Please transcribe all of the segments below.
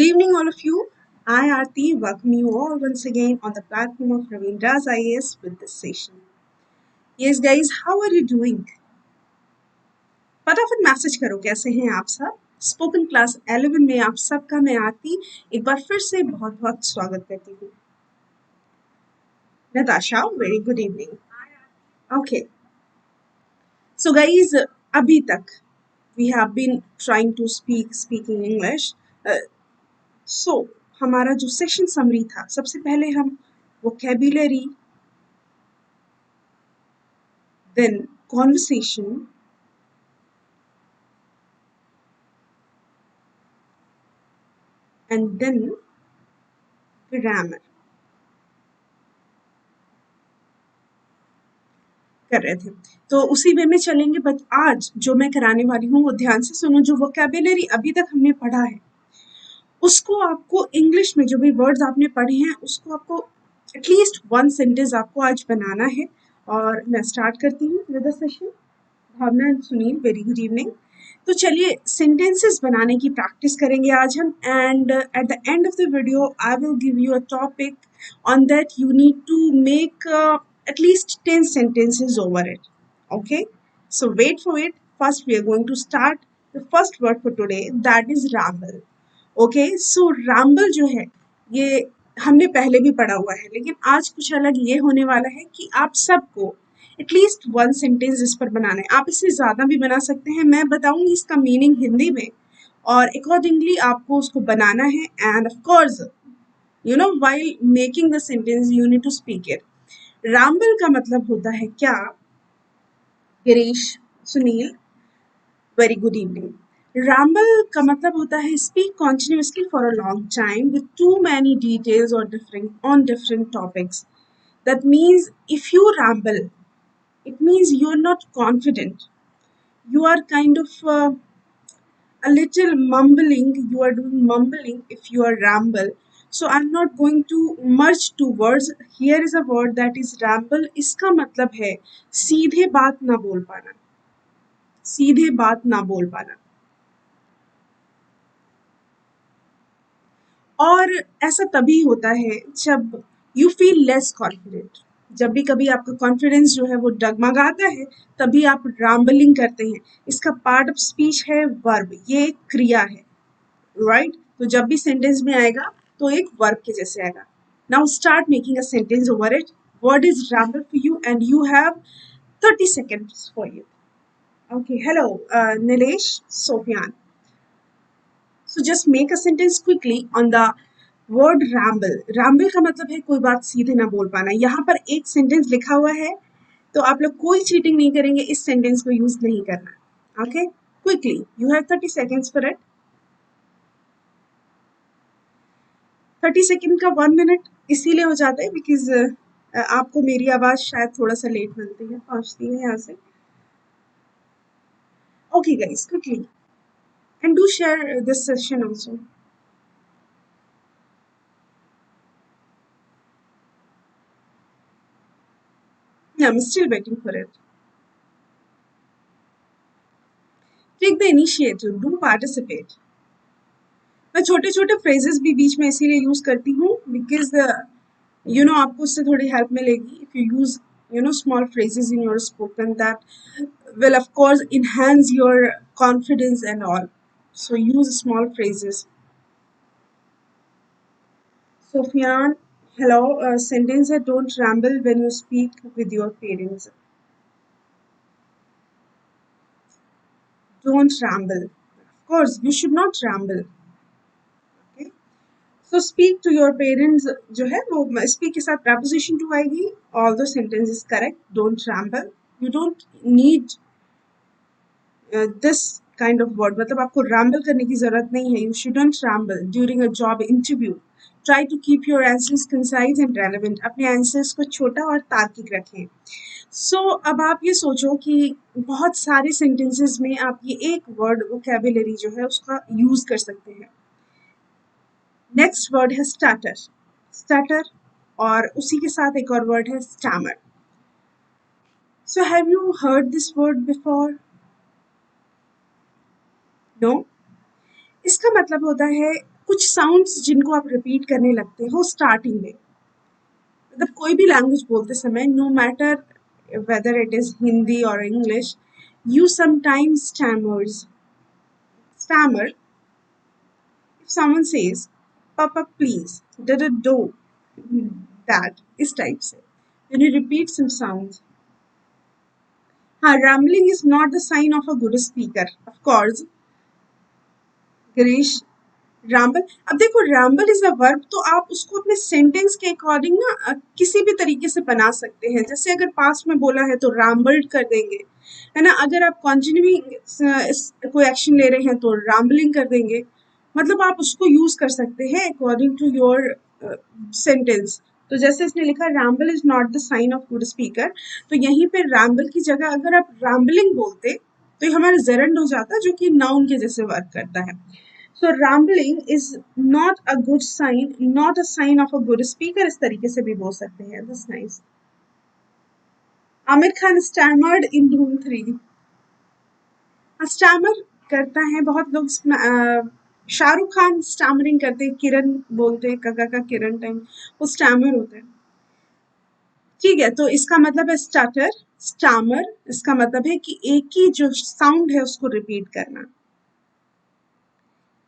evening, all of you. I, Aarti, welcome you all once again on the platform of Ravindra's IAS with this session. Yes, guys, how are you doing? फटाफट message करो कैसे हैं आप सब। Spoken class 11 में आप सबका मैं आरती एक बार फिर से बहुत बहुत स्वागत करती हूँ। Natasha, very good evening. Okay, so guys, अभी तक we have been trying to speaking English. So हमारा जो सेशन समरी था, सबसे पहले हम vocabulary, then conversation, and then grammar कर रहे थे। तो उसी वे में चलेंगे, बट आज जो मैं कराने वाली हूँ वो ध्यान से सुनो। जो वोकैबुलरी अभी तक हमने पढ़ा है उसको आपको इंग्लिश में जो भी वर्ड्स आपने पढ़े हैं उसको आपको एटलीस्ट वन सेंटेंस आपको आज बनाना है। और मैं स्टार्ट करती हूँ with the session. Bhavna and Sunil, very good evening. तो चलिए सेंटेंसेस बनाने की प्रैक्टिस करेंगे आज हम, and at the end of the video I will give you a topic on that you need to make at least 10 sentences over it. Okay, so wait for it. First we are going to start the first word for today, that is ramble. Okay, so ramble जो है ये हमने पहले भी पढ़ा हुआ है, लेकिन आज कुछ अलग ये होने वाला है कि आप सबको एटलीस्ट वन सेंटेंस इस पर बनाना है। आप इससे ज़्यादा भी बना सकते हैं, मैं बताऊंगी इसका मीनिंग हिंदी में और अकॉर्डिंगली आपको उसको बनाना है। And of course you know while making the sentence you need to speak it. Ramble का मतलब होता है क्या? Girish, Sunil, very good evening. Ramble का मतलब होता है speak continuously for a long time with too many details और different topics. That means if you ramble, it means you're not confident. You are kind of a little mumbling. You are doing mumbling if you are ramble. So I'm not going to merge two words. Here is a word that is ramble. इसका मतलब है सीधे बात ना बोल पाना, सीधे बात ना बोल पाना। और ऐसा तभी होता है जब यू फील लेस कॉन्फिडेंट। जब भी कभी आपका कॉन्फिडेंस जो है वो डगमगाता है तभी आप रैम्बलिंग करते हैं। इसका पार्ट ऑफ स्पीच है वर्ब, ये एक क्रिया है, राइट? तो जब भी सेंटेंस में आएगा तो एक वर्ब के जैसे आएगा। Now start making a sentence over it. Word is ramble for you and you have 30 seconds for you. Okay, hello Nilesh, Sufiyan. So just make a sentence quickly on the word ramble. Ramble का मतलब है कोई बात सीधे ना बोल पाना। यहाँ पर एक सेंटेंस लिखा हुआ है तो आप लोग कोई चीटिंग नहीं करेंगे, इस सेंटेंस को यूज नहीं करना। Okay, quickly, you have 30 seconds for it. 30 second का 1 मिनट इसीलिए हो जाता है बिकॉज आपको मेरी आवाज शायद थोड़ा सा लेट मिलती है, पहुंचती है यहाँ से। Okay guys, quickly, and do share this session also. Yeah, I'm still waiting for it. Take the initiative, do participate. मैं छोटे छोटे फ्रेजेस भी बीच में इसीलिए यूज करती हूँ बिकॉज यू नो आपको उससे थोड़ी हेल्प मिलेगी if you use you know small phrases in your spoken that will of course enhance your confidence and all. So use small phrases. Sufyan, hello. Sentence है don't ramble when you speak with your parents. Don't ramble. Of course, you should not ramble. Okay. So speak to your parents जो है वो speak के साथ preposition to आएगी. All the sentence is correct. Don't ramble. You don't need this kind of word. मतलब आपको ramble करने की जरूरत नहीं है. You shouldn't ramble during a job interview. Try to keep your answers concise and relevant. अपने answers को छोटा और तार्किक रखें. अब आप ये सोचो कि बहुत सारे सेंटेंसेस में आप ये एक वर्ड वोकैबुलरी जो है उसका यूज कर सकते हैं। नेक्स्ट वर्ड है स्टार्टर, स्टार्टर, और उसी के साथ एक और वर्ड है stammer. So have you heard this word before? No. इसका मतलब होता है कुछ साउंड्स जिनको आप रिपीट करने लगते हो स्टार्टिंग में, मतलब कोई भी लैंग्वेज बोलते समय, no matter whether it is Hindi or English, you sometimes stammer. If someone says, Papa, please, did do that, इस टाइप से. When you repeat some sounds. हाँ, rambling is not the sign of a good speaker. Of course, Girish, ramble, अब देखो ramble is a verb, तो आप उसको अपने sentence के अकॉर्डिंग ना किसी भी तरीके से बना सकते हैं. जैसे अगर पास्ट में बोला है तो रैम्बल्ड कर देंगे, है ना. अगर आप कंटिन्यूइंग कोई एक्शन ले रहे हैं तो रैम्बलिंग कर देंगे. मतलब आप उसको यूज कर सकते हैं अकॉर्डिंग टू योर सेंटेंस. तो जैसे इसने लिखा ramble is not the sign of good speaker, तो यहीं पे रैम्बल की जगह अगर आप रैम्बलिंग बोलते तो ये हमारा जेरंड हो जाता, जो कि नाउन के जैसे वर्क करता है. So rambling is not a good sign, not a sign of a good speaker. इस तरीके से भी बोल सकते हैं. That's nice. Aamir Khan stammered in Dhoom 3. Stammer करता है बहुत लोग. शाहरुख खान स्टैमरिंग करते हैं, किरण बोलते हैं, काका का किरण टाइम, वो स्टैमर होता है. ठीक है, तो इसका मतलब है स्टार्टर. स्टैमर इसका मतलब है कि एक ही जो साउंड है उसको रिपीट करना,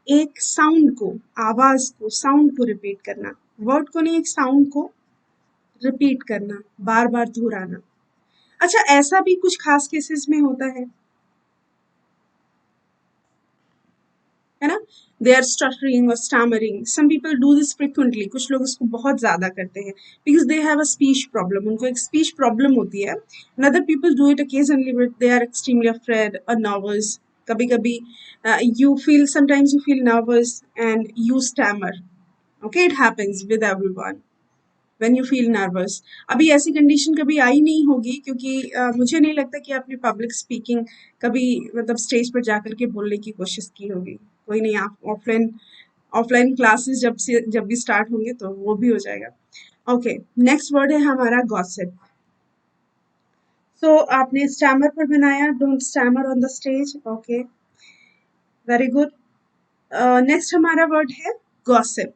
एक साउंड को, आवाज को, साउंड को रिपीट करना, वर्ड को नहीं, एक साउंड को रिपीट करना, बार बार दोहराना. अच्छा, ऐसा भी कुछ खास केसेस में होता है ना. दे आर स्टटरिंग और stammering, some people do this frequently, कुछ लोग इसको बहुत ज्यादा करते हैं because they have a speech problem, उनको एक स्पीच प्रॉब्लम होती है. And other people do it occasionally but they are extremely afraid और नर्वस. कभी कभी you feel, sometimes you feel nervous and you stammer. Okay, it happens with everyone when you feel nervous. अभी ऐसी condition कभी आई नहीं होगी, क्योंकि मुझे नहीं लगता कि आपने पब्लिक स्पीकिंग कभी, मतलब स्टेज पर जाकर के बोलने की कोशिश की होगी. कोई नहीं, आप ऑफलाइन ऑफलाइन क्लासेस जब भी स्टार्ट होंगे तो वो भी हो जाएगा. ओके, नेक्स्ट वर्ड है हमारा गॉसिप. सो आपने स्टैमर पर बनाया, don't stammer on the stage. Okay, very good. Next हमारा वर्ड है gossip.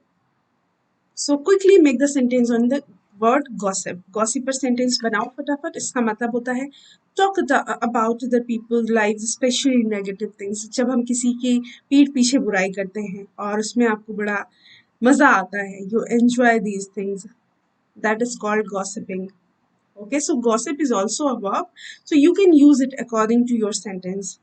So quickly make the sentence on the word gossip. Gossip पर sentence बनाओ फटाफट. इसका मतलब होता है talk about the people's lives, especially negative things. जब हम किसी की पीठ पीछे बुराई करते हैं और उसमें आपको बड़ा मजा आता है, you enjoy these things. That is called gossiping. Okay, so gossip is also a verb. So you can use it according to your sentence.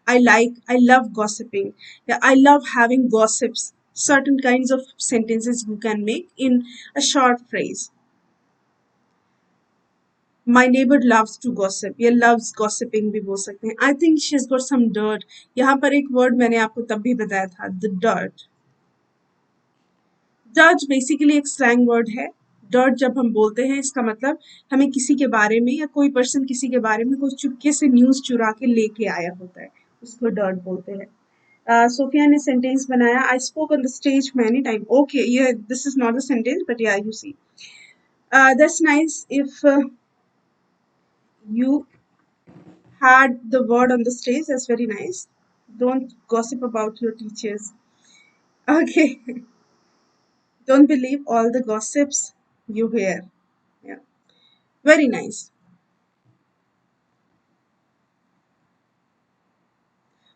I love gossiping. Yeah, I love having gossips. Certain kinds of sentences you can make in a short phrase. My neighbor loves to gossip. ये loves gossiping भी बोल सकते हैं. I think she's got some dirt. यहाँ पर एक word मैंने आपको तब भी बताया था, the dirt. Dirt basically एक slang word है. Dirt जब हम बोलते हैं इसका मतलब हमें किसी के बारे में, या कोई person किसी के बारे में कोई चुपके से न्यूज चुरा के लेके आया होता है, उसको dirt बोलते हैं. Sophia ने sentence बनाया, I spoke on the stage many times. Okay, yeah, this is not a sentence, but yeah, you see. That's nice. If you had the word on the stage, that's very nice. Don't gossip about your teachers. Okay. Don't believe all the gossips you hear. Yeah. Very nice.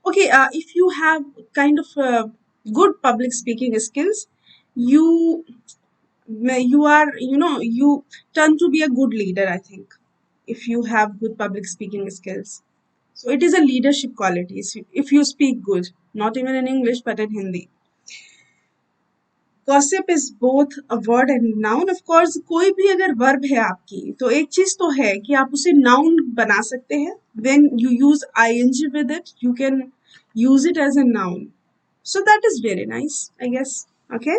Okay, if you have kind of good public speaking skills, you you are, you turn to be a good leader, I think, if you have good public speaking skills. So it is a leadership quality if you speak good, not even in English but in Hindi. Gossip is both a word and noun. Of course, कोई भी अगर verb है आपकी, तो एक चीज तो है कि आप उसे noun बना सकते हैं. When you use ing with it, you can use it as a noun. So that is very nice, I guess. Okay.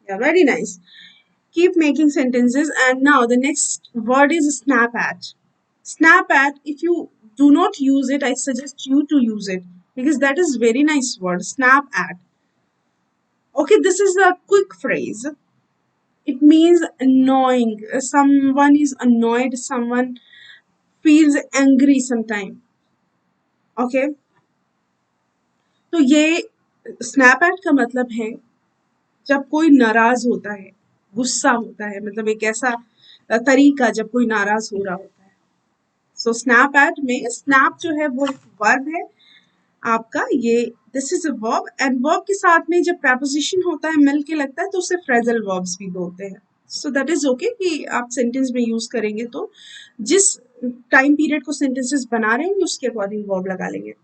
Yeah, very nice. Keep making sentences. And now the next word is snap at. Snap at, if you do not use it, I suggest you to use it because that is very nice word. Snap at. Okay, this is a quick phrase. It means annoying. Someone is annoyed, someone feels angry sometime. Okay, तो ये snap eight का मतलब है जब कोई नाराज होता है, गुस्सा होता है, मतलब एक ऐसा तरीका जब कोई नाराज हो रहा होता है। सो स्नैप एट में स्नैप जो है वो एक वर्ब है आपका, ये this is a verb, and verb के साथ में जब प्रपोजिशन होता है मिल के लगता है तो उसे फ्रेजल वर्ब्स भी बोलते हैं। सो दैट इज ओके कि आप सेंटेंस में यूज करेंगे तो जिस टाइम पीरियड को सेंटेंसेस बना रहे होंगे उसके अकॉर्डिंग वर्ब लगा लेंगे।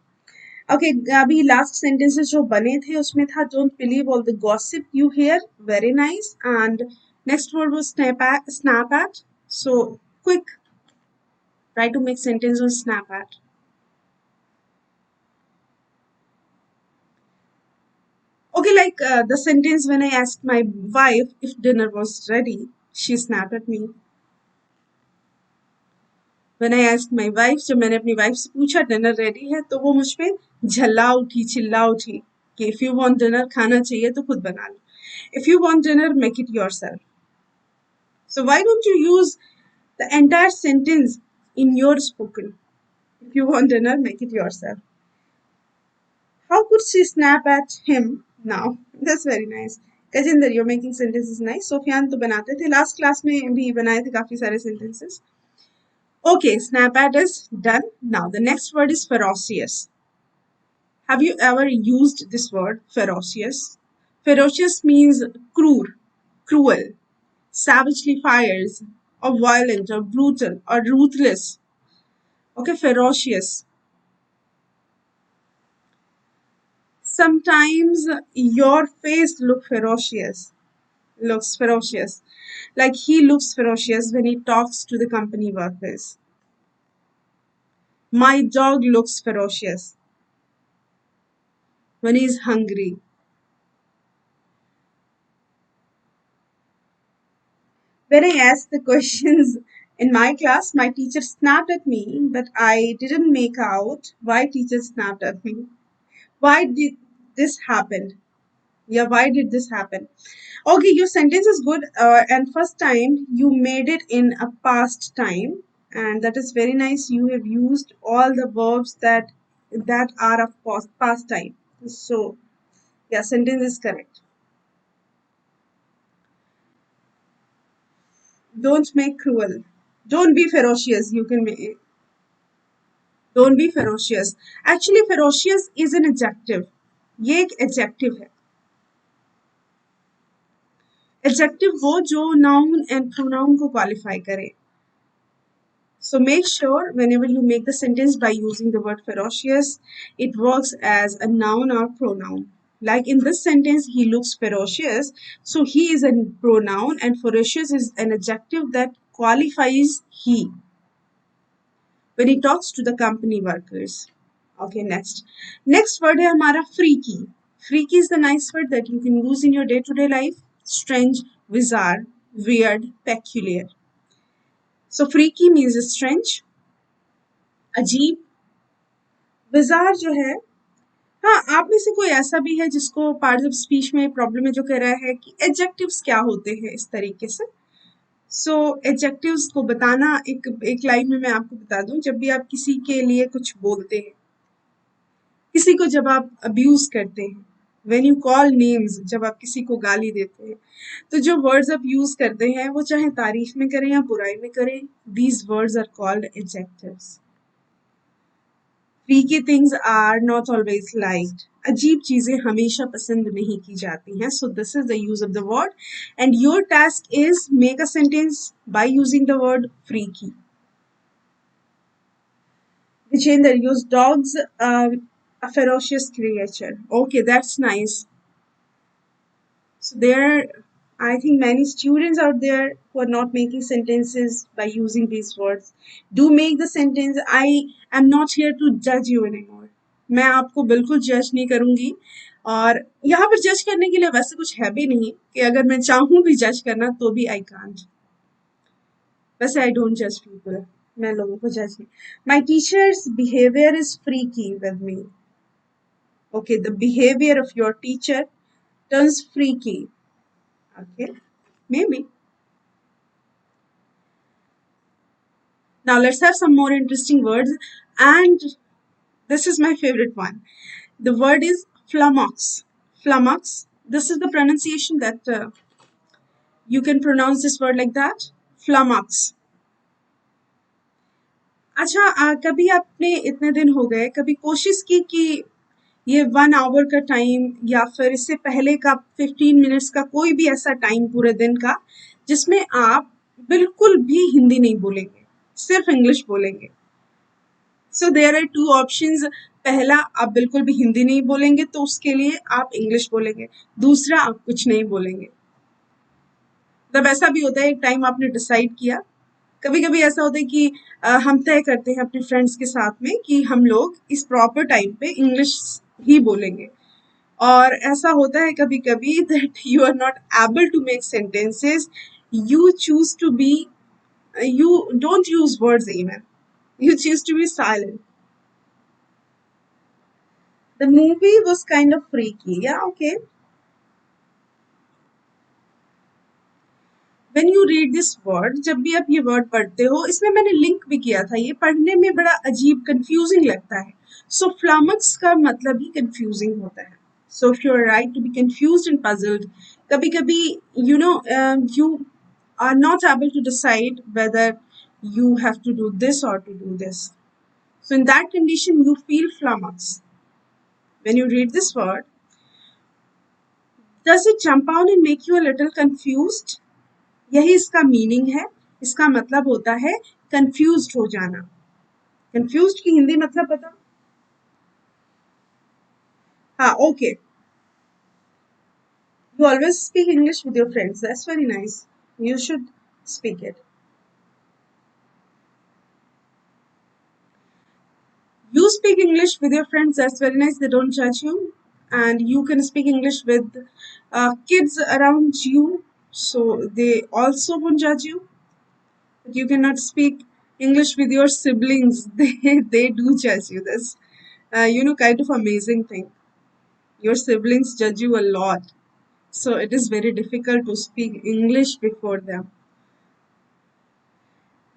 ओके, अभी लास्ट सेंटेंसेस जो बने थे उसमें था don't believe all the gossip you hear, very nice, and next word was snap at. So quick, try to make sentence on snap at. Okay, like the sentence when I asked my wife if dinner was ready, she snapped at me. When I asked my wife, जब मैंने अपनी wife से पूछा dinner ready है तो वो मुझ पे झल्ला उठी, चिल्ला उठी कि इफ यू वांट डिनर, खाना चाहिए तो खुद बना लो, if you want dinner make it yourself. So why don't you use the entire sentence in your spoken? If you want dinner, make it yourself. How could she snap at him now? That's very nice. Kajinder, you're making sentences nice. Sofyan तो बनाते थे, last class में भी बनाए थे काफी सारे sentences. Okay, snap at is done. Now the next word is ferocious. Have you ever used this word, ferocious? Ferocious means cruel, savagely fierce, or violent, or brutal, or ruthless. Okay, ferocious. Sometimes your face looks ferocious. Like he looks ferocious when he talks to the company workers. My dog looks ferocious when he's hungry. When I asked the questions in my class, my teacher snapped at me, but I didn't make out why teacher snapped at me. Why did this happen? Yeah, why did this happen? Okay, your sentence is good. And first time you made it in a past time, and that is very nice. You have used all the verbs that are of past time. So yeah, sentence is correct. Don't make cruel. Don't be ferocious. You can make. Don't be ferocious. Actually, ferocious is an adjective. ये एक adjective है. Adjective वो जो noun and pronoun को qualify करे. So make sure whenever you make the sentence by using the word ferocious, it works as a noun or pronoun. Like in this sentence, he looks ferocious. So he is a pronoun and ferocious is an adjective that qualifies he when he talks to the company workers. Okay, next. Next word है हमारा freaky. Freaky is the nice word that you can use in your day-to-day life. Strange, bizarre, weird, peculiar. So freaky means strange, अजीब, bizarre जो है, हाँ, आप में से कोई ऐसा भी है जिसको पार्ट्स ऑफ स्पीच में प्रॉब्लम है, जो कह रहा है कि एडजेक्टिव्स क्या होते हैं इस तरीके से. सो एडजेक्टिव्स को बताना एक एक लाइन में मैं आपको बता दूं. जब भी आप किसी के लिए कुछ बोलते हैं, किसी को जब आप अब्यूज करते हैं, व्हेन यू कॉल नेम्स, जब आप किसी को गाली देते हैं, तो जो वर्ड्स आप यूज करते हैं वो चाहे तारीफ में करें या बुराई में करें, these words are called adjectives. Freaky things are not always liked. अजीब चीजें हमेशा पसंद नहीं की जाती हैं. So this is the use of the word, and your task is make a sentence by using the word freaky. Vijender, use dogs, a ferocious creature. Okay, that's nice. So there, I think many students out there who are not making sentences by using these words. Do make the sentence. I am not here to judge you anymore. मैं आपको बिल्कुल जज नहीं करूंगी, और यहाँ पर जज करने के लिए वैसे कुछ है भी नहीं कि अगर मैं चाहूँ भी जज करना तो भी आई कांट. वैसे आई डोंट जज पीपल, मैं लोगों को जज नहीं. My teachers behaviour is freaky with me. Okay, the behaviour of your teacher turns freaky. Okay, maybe. Now let's have some more interesting words. And This is my favorite one. The word is flummox. Flummox. This is the pronunciation that you can pronounce this word like that. Flummox. अच्छा, कभी आपने इतने दिन हो गए कभी कोशिश की कि ये 1 आवर का टाइम या फिर इससे पहले का 15 मिनट्स का कोई भी ऐसा टाइम पूरे दिन का जिसमें आप बिल्कुल भी हिंदी नहीं बोलेंगे, सिर्फ इंग्लिश बोलेंगे? So there are two options. पहला, आप बिल्कुल भी हिंदी नहीं बोलेंगे तो उसके लिए आप इंग्लिश बोलेंगे। दूसरा, आप कुछ नहीं बोलेंगे। तब ऐसा भी होता है, एक टाइम आपने डिसाइड किया। कभी कभी ऐसा होता है कि हम तय करते हैं अपने फ्रेंड्स के साथ में कि हम लोग इस प्रॉपर टाइम पे इंग्लिश ही बोलेंगे, और ऐसा होता है कभी कभी that you are not able to make sentences, you choose to be you don't use words even, you choose to be silent. The movie was kind of freaky, yeah, okay. When you read this word, जब भी आप ये word पढ़ते हो, इसमें मैंने link भी किया था, ये पढ़ने में बड़ा अजीब कंफ्यूजिंग लगता है। सो फ्लामक्स का मतलब ही कंफ्यूजिंग होता है। So if you are right to be confused and puzzled, कभी कभी you are not able to decide whether you have to do this or to do this. So in that condition, you feel flummoxed. When you read this word, does it jump out and make you a little confused? यही इसका meaning है। इसका मतलब होता है confused हो जाना। Confused की हिंदी मतलब बताओ। हाँ, okay. You always speak English with your friends, that's very nice, you should speak it. You speak English with your friends, that's very nice, they don't judge you, and you can speak English with kids around you, so they also won't judge you. But you cannot speak English with your siblings, they do judge you. That's kind of amazing thing. Your siblings judge you a lot, so it is very difficult to speak English before them.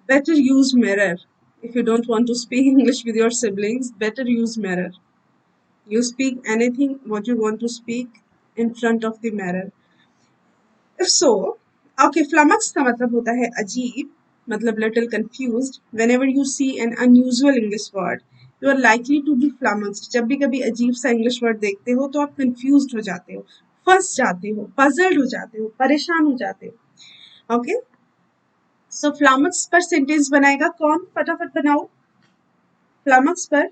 Better use mirror. If you don't want to speak English with your siblings, better use mirror. You speak anything what you want to speak in front of the mirror. If so, okay, flummox का मतलब होता है अजीब, मतलब little confused. Whenever you see an unusual English word, you are likely to be flummoxed. जब भी कभी अजीब सा English word देखते हो तो आप confused हो जाते हो, फंस जाते हो, puzzled हो जाते हो, परेशान हो जाते हो। Okay? So flummox पर sentence बनाएगा कौन? फटाफट बनाओ। Flummox पर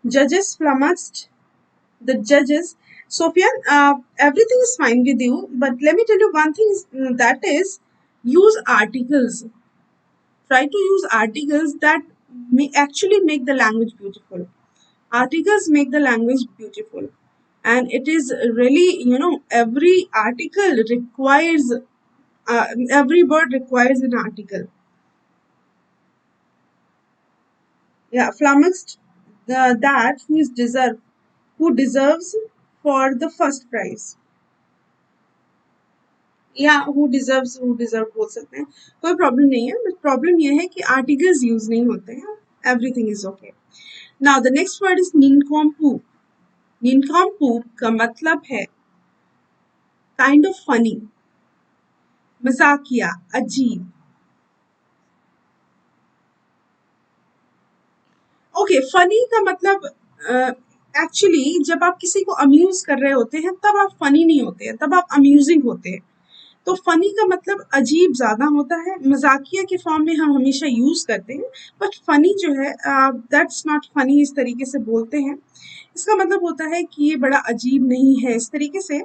judges flummoxed the judges. Sophia, everything is fine with you, but let me tell you one thing, that is, use articles. Try to use articles that may actually make the language beautiful. Articles make the language beautiful. And it is really, every article requires, every word requires an article. Yeah, flummoxed, that who deserves for the first prize. या who deserve बोल सकते हैं, कोई problem नहीं है, but problem यह है कि आर्टिकल्स यूज नहीं होते हैं। Everything is okay. Now the next word is nincompoop. Nincompoop का मतलब है काइंड ऑफ फनी, मजाकिया, अजीब। ओके, फनी का मतलब एक्चुअली जब आप किसी को अम्यूज कर रहे होते हैं तब आप फनी नहीं होते हैं, तब आप अम्यूजिंग होते हैं। तो फनी का मतलब अजीब ज्यादा होता है, मजाकिया के फॉर्म में हम हमेशा यूज करते हैं, बट फनी जो है दैट्स नॉट फनी, इस तरीके से बोलते हैं। इसका मतलब होता है कि ये बड़ा अजीब नहीं है, इस तरीके से।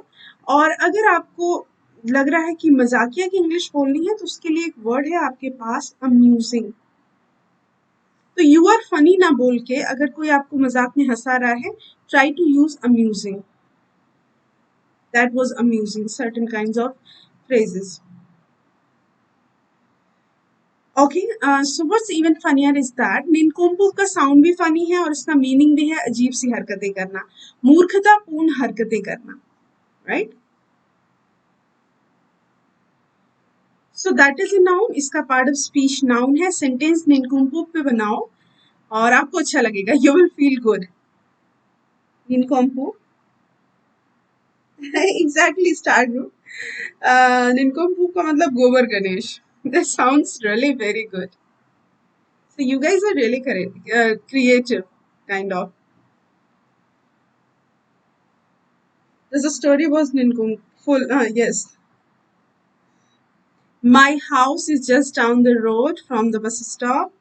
और अगर आपको लग रहा है कि मजाकिया की इंग्लिश बोलनी है तो उसके लिए एक वर्ड है आपके पास, अम्यूजिंग। तो यू आर फनी ना बोल के अगर कोई आपको मजाक में हंसा रहा है, try to use amusing. That was amusing, certain kinds of phrases. Okay, so what's even funnier is that nincompoop का साउंड भी फनी है और इसका मीनिंग भी है अजीब सी हरकतें करना, मूर्खतापूर्ण हरकतें करना, right? So that is a noun, इसका पार्ट ऑफ स्पीच नाउन है। सेंटेंस निनकुम्पू पे बनाओ। और आपको अच्छा लगेगा, you will feel good. Nincompoop exactly star group. निनकॉम्पू का मतलब गोबर गणेश। That sounds really very good. So you guys are really creative, kind of. The story was Nincom full. Yes, my house is just down the road from the bus stop.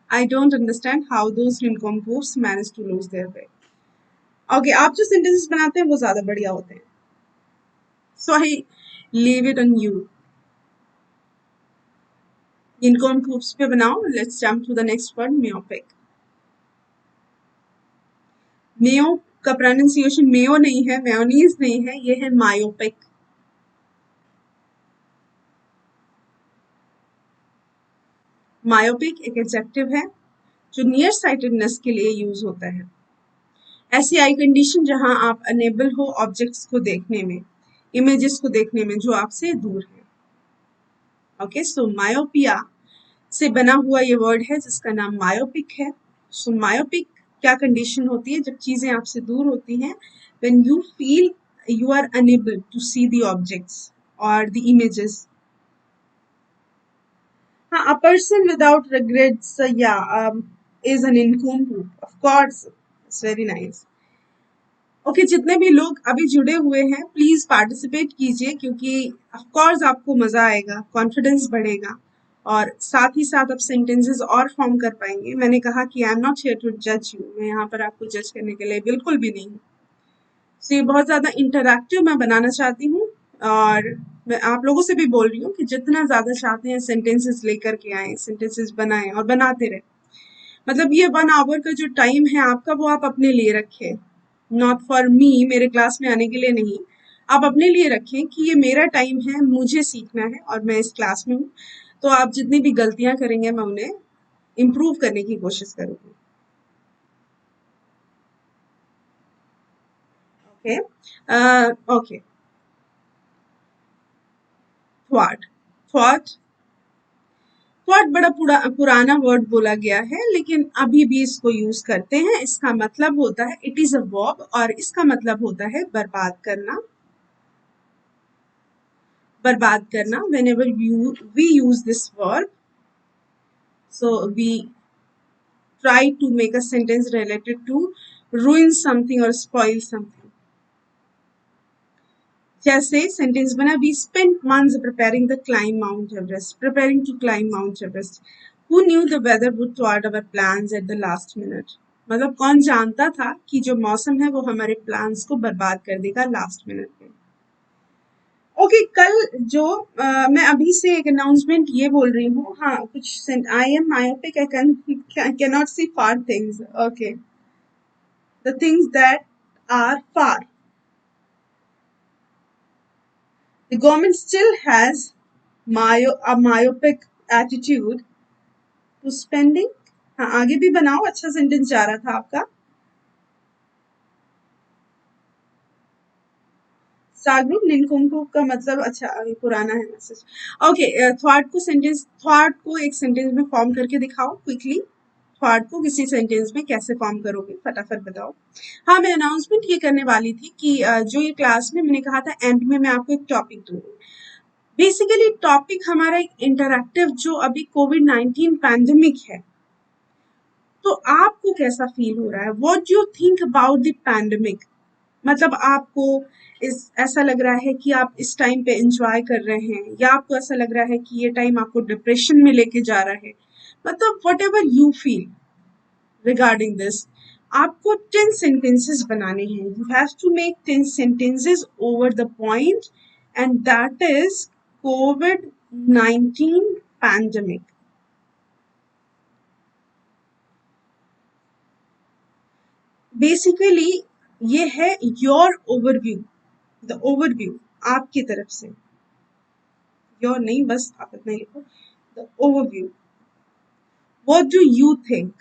I don't understand how those nincompoops manage to lose their way. Okay, आप जो sentences बनाते हैं वो ज्यादा बढ़िया होते हैं. So I leave it on you. Nincompoops पे बनाओ. Let's jump to the next word, myopic. Mayo का pronunciation mayo नहीं है, mayonnaise नहीं है, ये है myopic. मायोपिक एक एडजेक्टिव है जो नियर साइटेडनेस के लिए यूज होता है। ऐसी आई कंडीशन जहां आप अनेबल हो ऑब्जेक्ट्स को देखने में, इमेजेस को देखने में जो आपसे दूर है। ओके, सो मायोपिया से बना हुआ ये वर्ड है जिसका नाम मायोपिक है। सो मायोपिक क्या कंडीशन होती है? जब चीजें आपसे दूर होती हैं, when you feel you are unable to see the objects और the images. A person without regrets, is an incomplete. Of course, it's very nice. Okay, जितने भी लोग अभी जुड़े हुए हैं प्लीज पार्टिसिपेट कीजिए, क्योंकि ऑफ कोर्स आपको मजा आएगा, कॉन्फिडेंस बढ़ेगा और साथ ही साथ आप सेंटेंसेस और फॉर्म कर पाएंगे। मैंने कहा कि I am not here to जज यू, मैं यहाँ पर आपको जज करने के लिए बिल्कुल भी नहीं हूँ। तो ये बहुत ज्यादा इंटरैक्टिव मैं बनाना चाहती हूँ और मैं आप लोगों से भी बोल रही हूँ कि जितना ज्यादा चाहते हैं सेंटेंसेस लेकर के आए, सेंटेंसेस बनाएं और बनाते रहे। मतलब ये 1 आवर का जो टाइम है आपका वो आप अपने लिए रखें, नॉट फॉर मी, मेरे क्लास में आने के लिए नहीं। आप अपने लिए रखें कि ये मेरा टाइम है, मुझे सीखना है और मैं इस क्लास में हूँ। तो आप जितनी भी गलतियां करेंगे मैं उन्हें इम्प्रूव करने की कोशिश करूंगी। Okay, okay, thought. Thought thought बड़ा पुराना वर्ड बोला गया है, लेकिन अभी भी इसको यूज करते हैं। इसका मतलब होता है, इट इज अ वर्ब और इसका मतलब होता है बर्बाद करना। बर्बाद करना, whenever we use this verb, so we try to make a sentence related to ruin something or spoil something. जैसे सेंटेंस बना, we spent months preparing the climb Mount Everest, preparing to climb Mount Everest. Who knew the weather would thwart our plans at the last minute? मतलब कौन जानता था कि जो मौसम है वो हमारे प्लान्स को बर्बाद कर देगा लास्ट मिनट में। ओके, कल जो मैं अभी से एक अनाउंसमेंट ये बोल रही हूँ, हाँ कुछ, I am myopic, I can not see far things. Okay, the things that are far, the government still has a myopic attitude to spending। हाँ, आगे भी बनाओ, अच्छा सेंटेंस जा रहा था आपका। सागरुप निनकुंकु का मतलब, अच्छा अभी पुराना है मैसेज। ओके, थॉट को एक सेंटेंस में फॉर्म करके दिखाओ क्विकली। थॉट को किसी सेंटेंस में कैसे फॉर्म करोगे, फटाफट बताओ। हाँ, मैं अनाउंसमेंट ये करने वाली थी कि जो ये क्लास में मैंने कहा था एंड में मैं आपको एक टॉपिक दूंगी। बेसिकली टॉपिक हमारा एक इंटरैक्टिव, जो अभी कोविड-19 पैंडेमिक है, तो आपको कैसा फील हो रहा है, what do you think about the pandemic. मतलब आपको ऐसा लग रहा है कि आप इस टाइम पे एंजॉय कर रहे हैं, या आपको ऐसा लग रहा है कि ये टाइम आपको डिप्रेशन में लेके जा रहा है। मतलब whatever you feel regarding this, आपको 10 sentences बनाने हैं। You have to make 10 sentences over the point, and that is कोविड-19 पैंडेमिक। बेसिकली ये है योर ओवरव्यू, द ओवरव्यू आपकी तरफ से, योर नहीं, बस आप इतना लिखो, the overview. What do you think,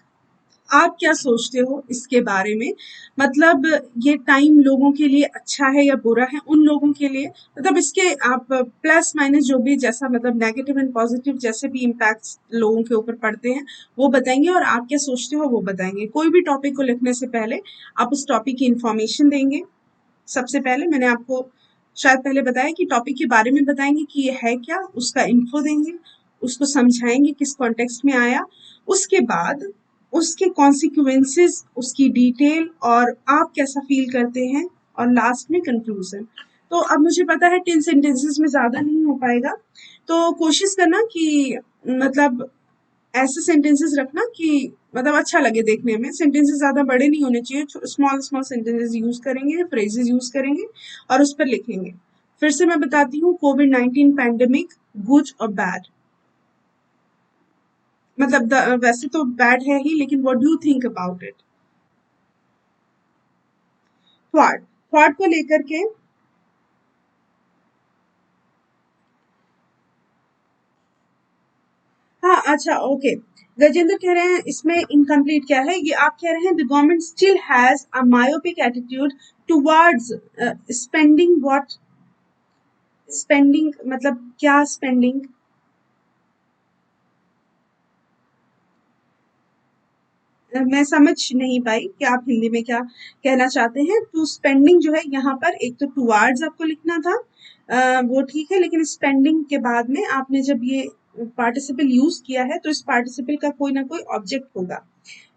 आप क्या सोचते हो इसके बारे में? मतलब ये टाइम लोगों के लिए अच्छा है या बुरा है? उन लोगों के लिए मतलब इसके आप प्लस माइनस जो भी जैसा मतलब नेगेटिव एंड पॉजिटिव जैसे भी इम्पैक्ट्स लोगों के ऊपर पड़ते हैं वो बताएंगे, और आप क्या सोचते हो वो बताएंगे। कोई भी टॉपिक को लिखने से पहले आप उस टॉपिक की इंफॉर्मेशन देंगे। सबसे पहले मैंने आपको शायद पहले बताया कि टॉपिक के बारे में बताएंगे कि ये है क्या, उसका इन्फो देंगे, उसको समझाएंगे किस कॉन्टेक्स्ट में आया, उसके बाद उसके कॉन्सिक्वेंसेस, उसकी डिटेल और आप कैसा फील करते हैं, और लास्ट में कंक्लूजन। तो अब मुझे पता है 10 सेंटेंसेस में ज्यादा नहीं हो पाएगा, तो कोशिश करना कि मतलब ऐसे सेंटेंसेस रखना कि मतलब अच्छा लगे देखने में। सेंटेंसेस ज्यादा बड़े नहीं होने चाहिए, स्मॉल स्मॉल सेंटेंसेस यूज करेंगे, फ्रेजेस यूज करेंगे और उस पर लिखेंगे। फिर से मैं बताती हूँ, कोविड-19 पैंडेमिक, गुड और बैड। मतलब वैसे तो बैड है ही, लेकिन what do you think about it? Thought, thought को लेकर के। हाँ अच्छा ओके। गजेंद्र कह रहे हैं इसमें इनकम्प्लीट क्या है, ये आप कह रहे हैं the government still has a myopic attitude towards spending what, spending मतलब क्या स्पेंडिंग? मैं समझ नहीं पाई कि आप हिंदी में क्या कहना चाहते हैं। तो स्पेंडिंग जो है यहाँ पर, एक तो टुवार्ड्स आपको लिखना था, वो ठीक है, लेकिन स्पेंडिंग के बाद में आपने जब ये पार्टिसिपल यूज किया है तो इस पार्टिसिपल का कोई ना कोई ऑब्जेक्ट होगा।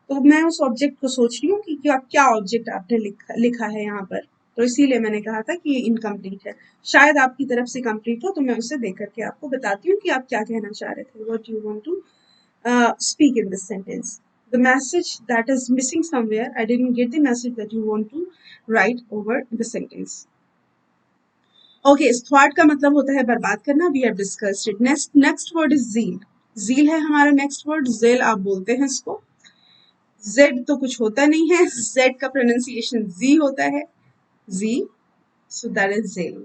तो मैं उस ऑब्जेक्ट को सोच रही हूँ कि क्या क्या ऑब्जेक्ट आपने लिखा है यहाँ पर। तो इसीलिए मैंने कहा था कि ये इनकम्प्लीट है। शायद आपकी तरफ से कंप्लीट हो, तो मैं उसे देख करके आपको बताती हूँ कि आप क्या कहना चाह रहे थे, what you want to speak in this sentence. The message that is missing somewhere, I didn't get the message that you want to write over the sentence. Okay, इस thought का मतलब होता है बर्बाद करना. We have discussed it. Next word is zeal. Zeal है हमारा next word. Zeal आप बोलते हैं इसको. Z तो कुछ होता नहीं है. Z का pronunciation Z होता है. Z. So that is zeal.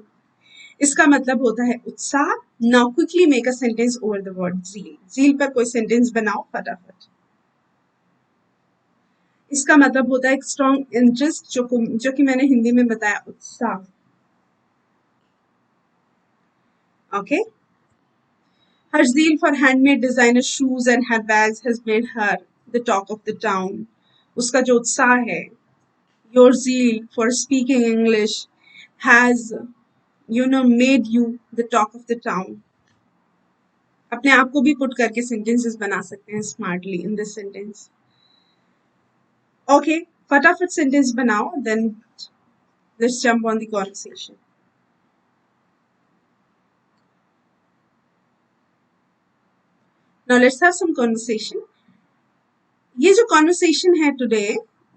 इसका मतलब होता है उत्साह. Now quickly make a sentence over the word zeal. Zeal पर कोई sentence बनाओ फटाफट. इसका मतलब होता है एक स्ट्रॉन्ग इंटरेस्ट, जो कि मैंने हिंदी में बताया उत्साह। Okay. Her zeal for handmade designer shoes and handbags has made her the talk of the town. उसका जो उत्साह है, your zeal for speaking English has made you the talk of the town. अपने आप को भी पुट करके sentences बना सकते हैं smartly in this sentence. Okay, फटाफट सेंटेंस बनाओ, then let's jump on the conversation. Now let's have some conversation. ये जो कॉन्वर्सेशन है टुडे,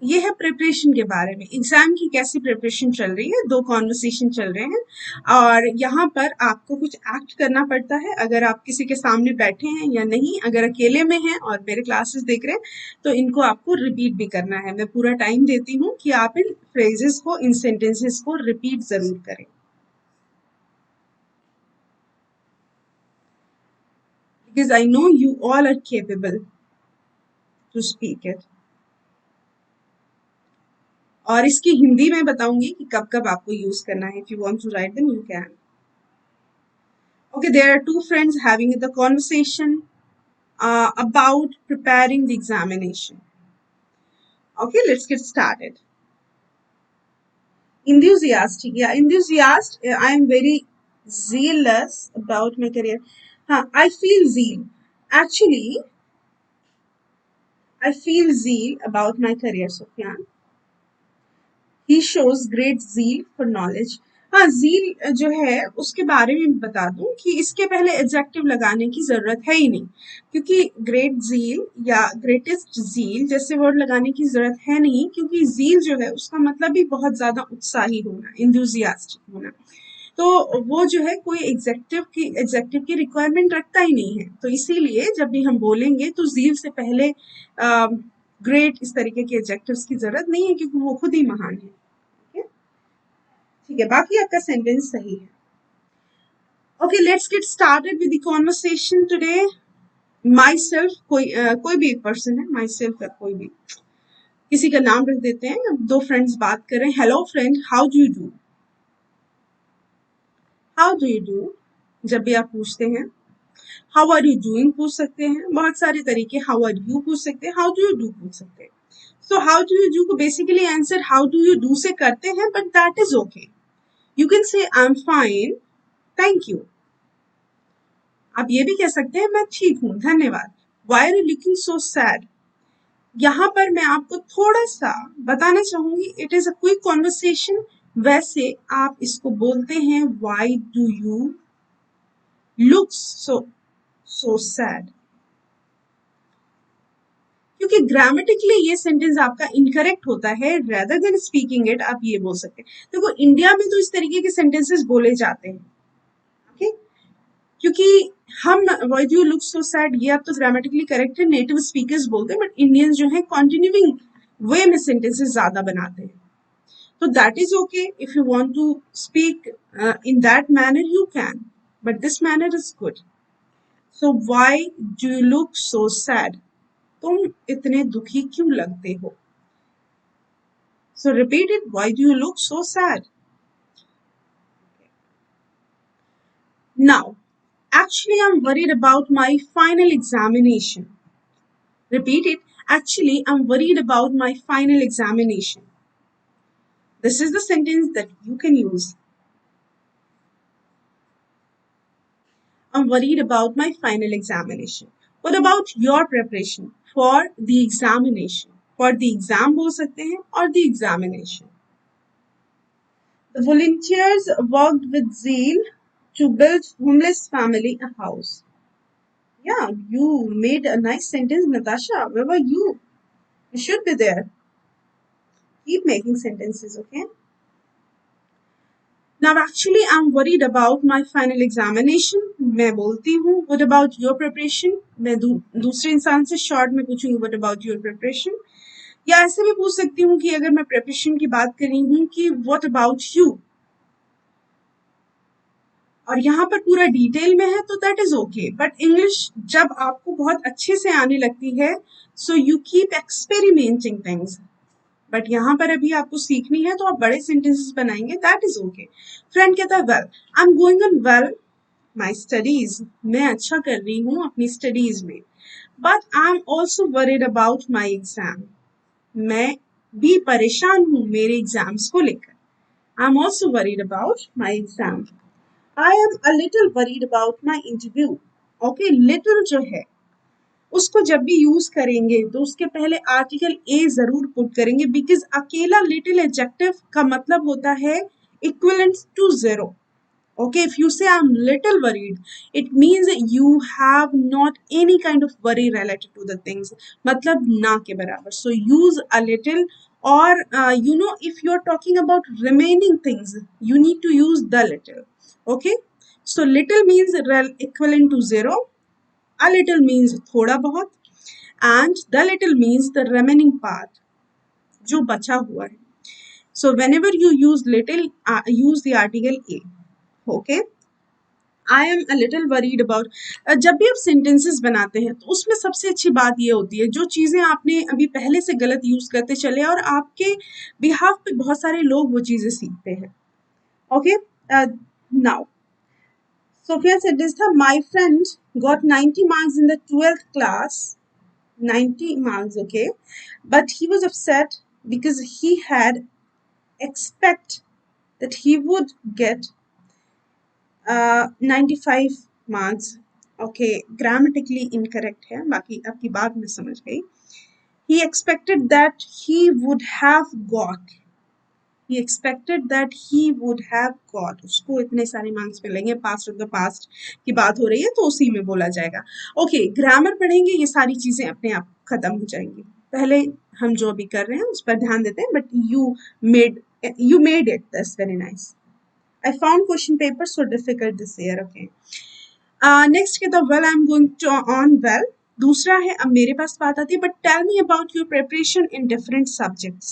ये है प्रिपरेशन के बारे में। एग्जाम की कैसी प्रिपरेशन चल रही है, दो कॉन्वर्सेशन चल रहे हैं, और यहाँ पर आपको कुछ एक्ट करना पड़ता है। अगर आप किसी के सामने बैठे हैं या नहीं, अगर अकेले में हैं और मेरे क्लासेस देख रहे हैं, तो इनको आपको रिपीट भी करना है। मैं पूरा टाइम देती हूँ कि आप इन फ्रेजेस को, इन सेंटेंसेस को रिपीट जरूर करें, because I know you all are capable to speak it. और इसकी हिंदी में बताऊंगी कि कब कब आपको यूज करना है। If you want to write them you can. Okay, there are two friends having the conversation about preparing the examination. Okay, let's get started. Enthusiastic, yeah, enthusiast. I am very zealous about my career. I feel zeal. Actually, I feel zeal about my career, Sufyan. He shows great zeal for knowledge. हाँ, zeal जो है उसके बारे में बता दूं कि इसके पहले एडजेक्टिव लगाने की जरूरत है ही नहीं, क्योंकि ग्रेट ज़ील या ग्रेटेस्ट ज़ील जैसे वर्ड लगाने की जरूरत है नहीं, क्योंकि ज़ील जो है उसका मतलब ही बहुत ज्यादा उत्साही होना, इंथुजियास्टिक होना। तो वो जो है कोई एग्जेक्टिव की रिक्वायरमेंट रखता ही नहीं है। तो इसीलिए जब भी हम बोलेंगे तो ज़ील से पहले ग्रेट इस तरीके के एडजेक्टिव्स की जरूरत नहीं है, क्योंकि वो खुद ही महान है। ठीक है, बाकी आपका सेंटेंस सही है। Okay, let's get started with the conversation today. My self, कोई भी एक पर्सन है, माई सेल्फ या कोई भी। किसी का नाम रख देते हैं, अब दो फ्रेंड्स बात कर रहे हैं, hello friend, how do you do, how do you do जब भी आप पूछते हैं। हाउ आर यू डूइंग पूछ सकते हैं, बहुत सारे तरीके, हाउ आर यू पूछ सकते हैं, हाउ डू यू डू पूछ सकते हैं। So how do you do को basically answer how do you do से करते हैं, but that is okay. You can say I am fine, thank you. आप ये भी कह सकते हैं मैं ठीक हूँ, धन्यवाद। Why are you looking so sad, यहाँ पर मैं आपको थोड़ा सा बताना चाहूंगी, it is a quick conversation. वैसे आप इसको बोलते हैं why do you look so so sad, क्योंकि ग्रामेटिकली ये सेंटेंस आपका इनकरेक्ट होता है, रेदर देन स्पीकिंग इट आप ये बोल सकते हैं। देखो इंडिया में तो इस तरीके के सेंटेंसेस बोले जाते हैं, ओके, क्योंकि हम Y do you look so sad ये अब तो ग्रामेटिकली करेक्ट है, नेटिव स्पीकर्स बोलते हैं, बट इंडियंस जो है कॉन्टिन्यूइंग वे में सेंटेंसेस ज्यादा बनाते हैं। So that is okay. If you want to speak in that manner, you can. But this manner is good. So why do you look so sad? तुम इतने दुखी क्यों लगते हो? So repeat it. Why do you look so sad? Now, actually, I'm worried about my final examination. Repeat it. Actually, I'm worried about my final examination. This is the sentence that you can use. I'm worried about my final examination. What about your preparation for the examination? For the exam बोल सकते हैं और the examination. The volunteers worked with zeal to build homeless family a house. Yeah, you made a nice sentence, Natasha. Where were you? You should be there. Keep making sentences, okay? Now actually I'm worried about my final examination. मैं बोलती हूँ what about your preparation? मैं दूसरे इंसान से short में पूछूंगी what about your preparation? या ऐसे भी पूछ सकती हूँ कि अगर मैं प्रिपरेशन की बात कर रही हूँ कि what about you? और यहाँ पर पूरा डिटेल में है तो that is okay, but English जब आपको बहुत अच्छे से आने लगती है so you keep experimenting things, but यहाँ पर अभी आपको सीखनी है तो आप बड़े सेंटेंसेस बनाएंगे, दैट इज ओके। फ्रेंड कहता है well I am going on well my studies, मैं अच्छा कर रही हूँ अपनी स्टडीज में, but I am also worried about my exam, मैं भी परेशान हूँ मेरे एग्जाम्स को लेकर, I am also worried about my exam. I am a little worried about my interview, okay, little जो है उसको जब भी यूज करेंगे तो उसके पहले आर्टिकल ए जरूर पुट करेंगे, बिकॉज अकेला लिटिल एडजेक्टिव का मतलब होता है equivalent to zero. Okay, if you say I'm little worried, it means you have not any kind of worry related to the things, मतलब ना के बराबर, so use a little, or if you're talking about remaining things you need to use the little. Okay, so little means equivalent to zero, a little means थोड़ा बहुत, and the little means the remaining part जो बचा हुआ है। So whenever you use little, use the article a. Okay, I am a little worried about, जब भी आप sentences बनाते हैं तो उसमें सबसे अच्छी बात ये होती है जो चीज़ें आपने अभी पहले से गलत यूज करते चले और आपके बिहाफ पे बहुत सारे लोग वो चीज़ें सीखते हैं। ओके, नाउ सोफिया सेंटेंस था my friend got 90 marks in the 12th class, 90 marks, okay, but he was upset because he had expect that he would get 95 marks. Okay, grammatically incorrect है, बाकी आपकी बात मैं समझ गई। he expected that he would have got, he expected that he would have got, उसको इतने सारे मार्क्स मिलेंगे, पास्ट ऑफ द पास्ट की बात हो रही है तो उसी में बोला जाएगा। ओके, ग्रामर पढ़ेंगे ये सारी चीजें अपने आप खत्म हो जाएंगी, पहले हम जो अभी कर रहे हैं उस पर ध्यान देते हैं, but you made it, that's very nice. I found question paper so difficult this year. Okay. Next कहता well I'm going to on well. दूसरा है अब मेरे पास बात आती है but tell me about your preparation in different subjects.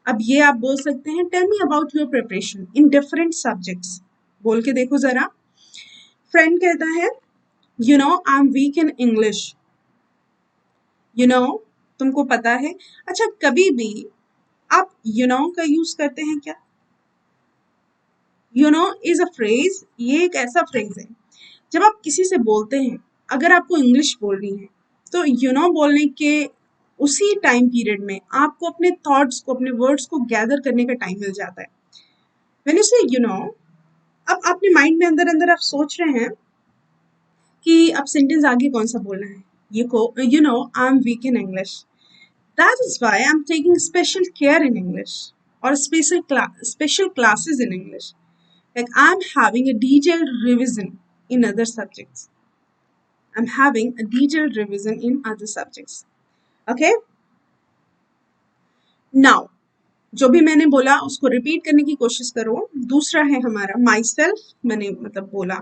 अब ये आप बोल सकते हैं tell me about your preparation in different subjects. बोल के देखो जरा। फ्रेंड कहता है I'm weak in English. तुमको पता है? अच्छा, कभी भी आप यू नो का यूज करते हैं क्या? You know is a phrase, ये एक ऐसा फ्रेज है जब आप किसी से बोलते हैं, अगर आपको इंग्लिश बोलनी है तो यू नो बोलने के उसी टाइम पीरियड में आपको अपने थॉट्स को, अपने वर्ड्स को गैदर करने का टाइम मिल जाता है। व्हेन यू से यू नो, अब अपने माइंड में अंदर अंदर आप सोच रहे हैं कि अब सेंटेंस आगे कौन सा बोलना है। ये को you know I am weak in English, that is why I am taking special care in English, और special classes in English, like I'm having a detailed revision in other subjects. I'm having a detailed revision in other subjects. Okay? Now, जो भी मैंने बोला उसको repeat करने की कोशिश करो। दूसरा है हमारा माई सेल्फ, मैंने मतलब बोला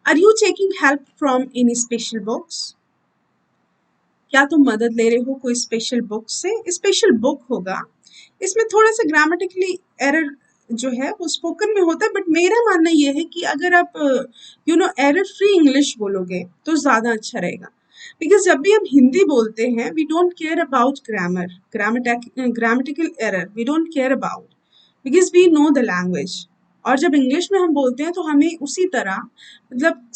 are you taking help from any special books, क्या तुम मदद ले रहे हो कोई स्पेशल बुक से? स्पेशल बुक होगा, इसमें थोड़ा सा ग्रामेटिकली एरर जो है वो स्पोकन में होता है, बट मेरा मानना ये है कि अगर आप you know error free English बोलोगे तो ज़्यादा अच्छा रहेगा। बिकॉज जब भी हम हिंदी बोलते हैं we don't care about grammar, grammatical error we don't care about, because we know the language. और जब इंग्लिश में हम बोलते हैं तो हमें उसी तरह मतलब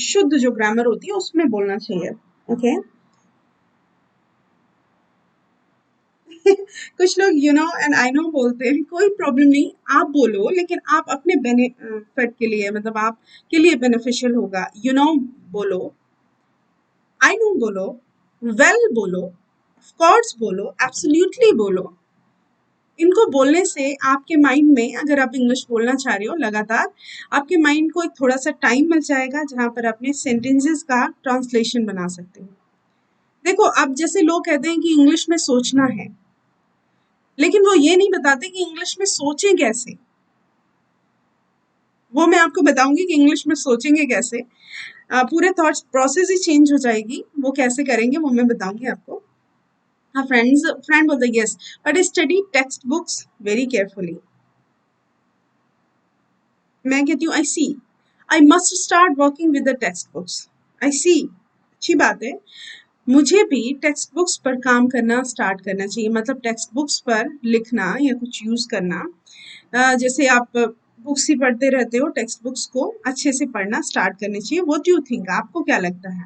शुद्ध जो ग्रामर होती है उसमें बोलना चाहिए। ओके कुछ लोग you know and I know बोलते हैं, कोई प्रॉब्लम नहीं, आप बोलो, लेकिन आप अपने बेनिफिट के लिए, मतलब आप के लिए बेनिफिशियल होगा। यू नो बोलो, आई नो बोलो, वेल बोलो, ऑफ कोर्स बोलो, एब्सोल्युटली बोलो। इनको बोलने से आपके माइंड में, अगर आप इंग्लिश बोलना चाह रहे हो लगातार, आपके माइंड को एक थोड़ा सा टाइम मिल जाएगा जहां पर अपने सेंटेंसेस का ट्रांसलेशन बना सकते हो। देखो, अब जैसे लोग कहते हैं कि इंग्लिश में सोचना है, लेकिन वो ये नहीं बताते कि इंग्लिश में सोचें कैसे। वो मैं आपको बताऊंगी कि इंग्लिश में सोचेंगे कैसे। पूरे थॉट्स प्रोसेस ही चेंज हो जाएगी, वो कैसे करेंगे वो मैं बताऊंगी आपको। हाँ, फ्रेंड बोलते yes, but study text books very carefully. मैं कहती हूँ I see, I must start working with the text books. I see, अच्छी बात है, मुझे भी टेक्स्ट बुक्स पर काम करना स्टार्ट करना चाहिए, मतलब टेक्स्ट बुक्स पर लिखना या कुछ यूज करना। जैसे आप बुक्स ही पढ़ते रहते हो, टेक्स्ट बुक्स को अच्छे से पढ़ना स्टार्ट करनी चाहिए। व्हाट डू यू थिंक, आपको क्या लगता है?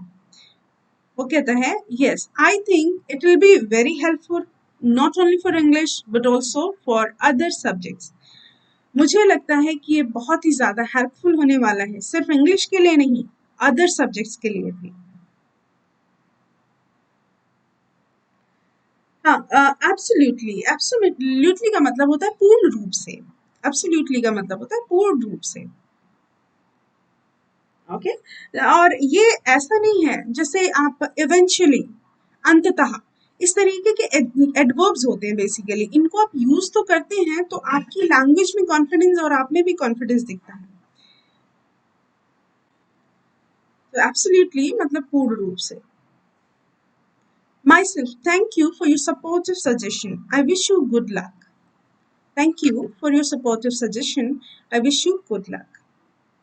वो कहता है yes, I think it will be very helpful not only for English but also for other subjects. मुझे लगता है कि ये बहुत ही ज्यादा हेल्पफुल होने वाला है, सिर्फ इंग्लिश के लिए नहीं, अदर सब्जेक्ट्स के लिए भी। हाँ, एब्सोल्युटली, एब्सोल्युटली का मतलब होता है पूर्ण रूप से। एब्सोल्युटली का मतलब होता है पूर्ण रूप से। ओके, और ये ऐसा नहीं है जैसे आप इवेंचुअली, अंततः, इस तरीके के एडवर्ब्स होते हैं बेसिकली, इनको आप यूज तो करते हैं तो आपकी लैंग्वेज में कॉन्फिडेंस और आप में भी कॉन्फिडेंस दिखता है। तो एब्सोल्युटली मतलब पूर्ण रूप से। Myself, thank you for your supportive suggestion. I wish you good luck. Thank you for your supportive suggestion. I wish you good luck.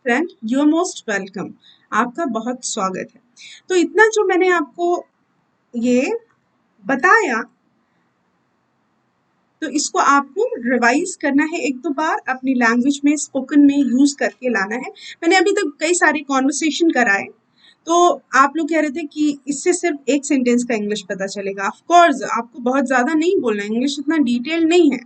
Friend, you are most welcome. आपका बहुत स्वागत है। तो इतना जो मैंने आपको ये बताया, तो इसको आपको रिवाइज करना है एक दो बार, अपनी लैंग्वेज में स्पोकन में यूज करके लाना है। मैंने अभी तक कई सारे कॉन्वर्सेशन कराए, तो आप लोग कह रहे थे कि इससे सिर्फ एक सेंटेंस का इंग्लिश पता चलेगा। ऑफ कोर्स आपको बहुत ज्यादा नहीं बोलना है, इंग्लिश इतना डिटेल नहीं है,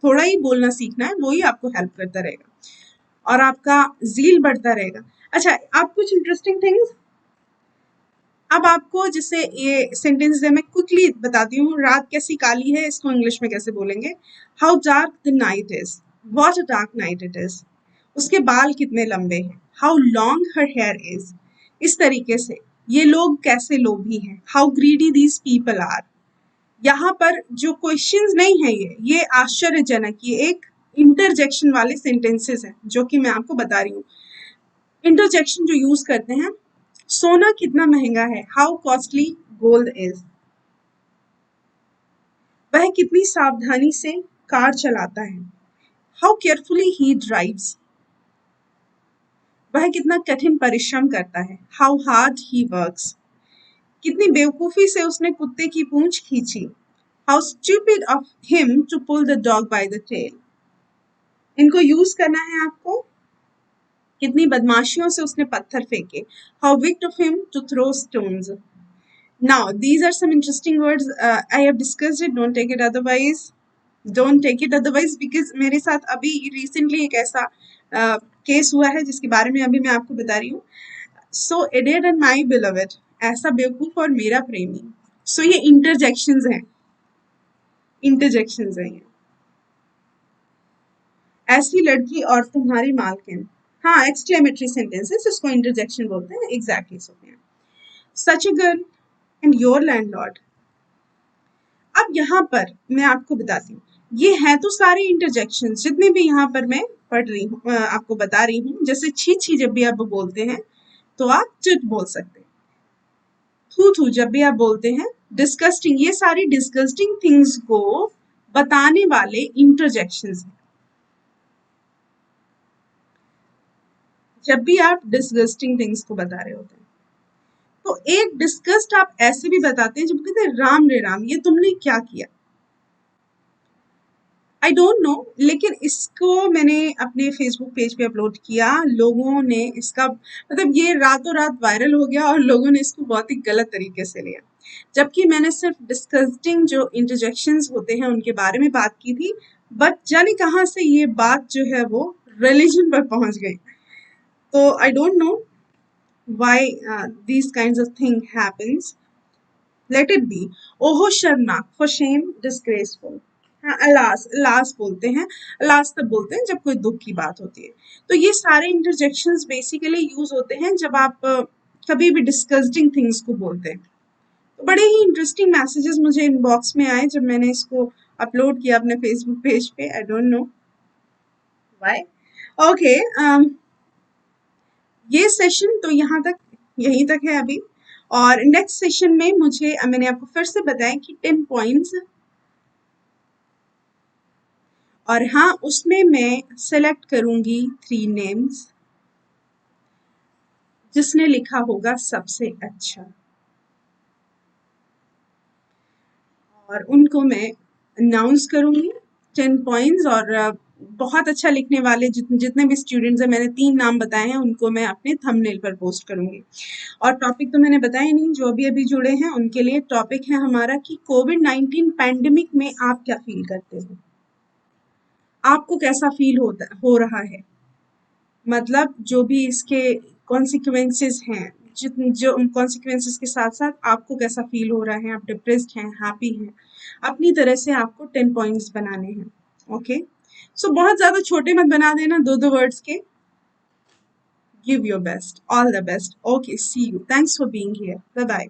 थोड़ा ही बोलना सीखना है, वो ही आपको हेल्प करता रहेगा और आपका जील बढ़ता रहेगा। अच्छा, आप कुछ इंटरेस्टिंग थिंग्स, अब आपको जैसे ये सेंटेंस है, मैं क्विकली बताती हूँ। रात कैसी काली है, इसको इंग्लिश में कैसे बोलेंगे? How dark the night is, what a dark night it is. उसके बाल कितने लंबे हैं, how long her hair is. इस तरीके से ये लोग कैसे लोभी हैं, how greedy these people are. यहाँ पर जो क्वेश्चंस नहीं है, ये आश्चर्यजनक, ये एक इंटरजेक्शन वाले सेंटेंसेस हैं जो कि मैं आपको बता रही हूँ। इंटरजेक्शन जो यूज करते हैं, सोना कितना महंगा है, हाउ कॉस्टली गोल्ड इज। वह कितनी सावधानी से कार चलाता है, हाउ केयरफुली ही ड्राइव्स। वह कितना कठिन परिश्रम करता है, हाउ हार्ड ही वर्क्स। कितनी बेवकूफी से उसने कुत्ते की पूंछ खींची, How stupid of him to pull the dog by the tail. इनको यूज करना है आपको, कितनी बदमाशियों से उसने पत्थर फेंके. How wicked of him to throw stones. Now, these are some interesting words. I have discussed it. Don't take it otherwise. Don't take it otherwise because मेरे साथ अभी recently एक ऐसा केस हुआ है जिसके बारे में अभी मैं आपको बता रही हूँ. So idiot and my beloved. ऐसा बेवकूफ और मेरा प्रेमी. So ये interjections हैं. Interjections हैं ये. ऐसी लड़की और तुम्हारी मालकिन. हाँ, exclamatory sentences इसको interjection बोलते हैं. Exactly, Sophia. Such a girl and your landlord. अब यहाँ पर मैं आपको बताती हूँ, ये हैं तो सारे इंटरजेक्शंस जितने भी यहाँ पर मैं पढ़ रही हूँ, आपको बता रही हूँ. जैसे छी छी जब भी आप बोलते हैं तो आप चिट बोल सकते हैं. थू थू जब भी आप बोलते हैं, डिस्गस्टिंग, ये सारी डिस्गस्टिंग थिंग्स को बताने वाले इंटरजेक्शंस हैं. जब भी आप डिस्गस्टिंग थिंग्स को बता रहे होते हैं तो एक डिस्गस्ट आप ऐसे भी बताते हैं जब कहते हैं राम रे राम, ये तुमने क्या किया. आई डोंट नो, लेकिन इसको मैंने अपने फेसबुक पेज पे अपलोड किया. लोगों ने इसका मतलब ये रातों रात वायरल हो गया और लोगों ने इसको बहुत ही गलत तरीके से लिया. जबकि मैंने सिर्फ डिस्कस्टिंग जो इंटरजेक्शंस होते हैं उनके बारे में बात की थी. बट जाने कहाँ से ये बात जो है वो रिलीजन पर पहुंच गई. तो I don't know why these kinds of thing happens. Let it be. ओहो शर्मनाक, for shame, disgraceful. हाँ, अलास, अलास बोलते हैं. अलास तब बोलते हैं जब कोई दुख की बात होती है. तो ये सारे इंटरजेक्शंस बेसिकली यूज होते हैं जब आप कभी भी डिस्कस्टिंग थिंग्स को बोलते हैं. तो बड़े ही इंटरेस्टिंग मैसेजेस मुझे इनबॉक्स में आए जब मैंने इसको अपलोड किया अपने फेसबुक पेज पे. I don't know why. Okay, ये सेशन तो यहाँ तक, यहीं तक है अभी. और नेक्स्ट सेशन में मैंने आपको फिर से बताया कि 10 पॉइंट्स, और हाँ उसमें मैं सेलेक्ट करूंगी 3 नेम्स जिसने लिखा होगा सबसे अच्छा, और उनको मैं अनाउंस करूंगी 10 पॉइंट्स. और बहुत अच्छा लिखने वाले जितने भी स्टूडेंट्स हैं, मैंने 3 नाम बताए हैं, उनको मैं अपने थंबनेल पर पोस्ट करूंगी. और टॉपिक तो मैंने बताया नहीं, जो अभी अभी जुड़े हैं उनके लिए टॉपिक है हमारा कि कोविड-19 पैंडेमिक में आप क्या फील करते हो, आपको कैसा फील हो रहा है. मतलब जो भी इसके कॉन्सिक्वेंसेस हैं, जो कॉन्सिक्वेंसेस के साथ साथ आपको कैसा फील हो रहा है, आप डिप्रेस्ड हैं, हैप्पी हैं, अपनी तरह से आपको 10 पॉइंट्स बनाने हैं. ओके, सो बहुत ज्यादा छोटे मत बना देना, 2-2 वर्ड्स के. Give your best, all the best. Okay, see you, thanks for being here, bye bye.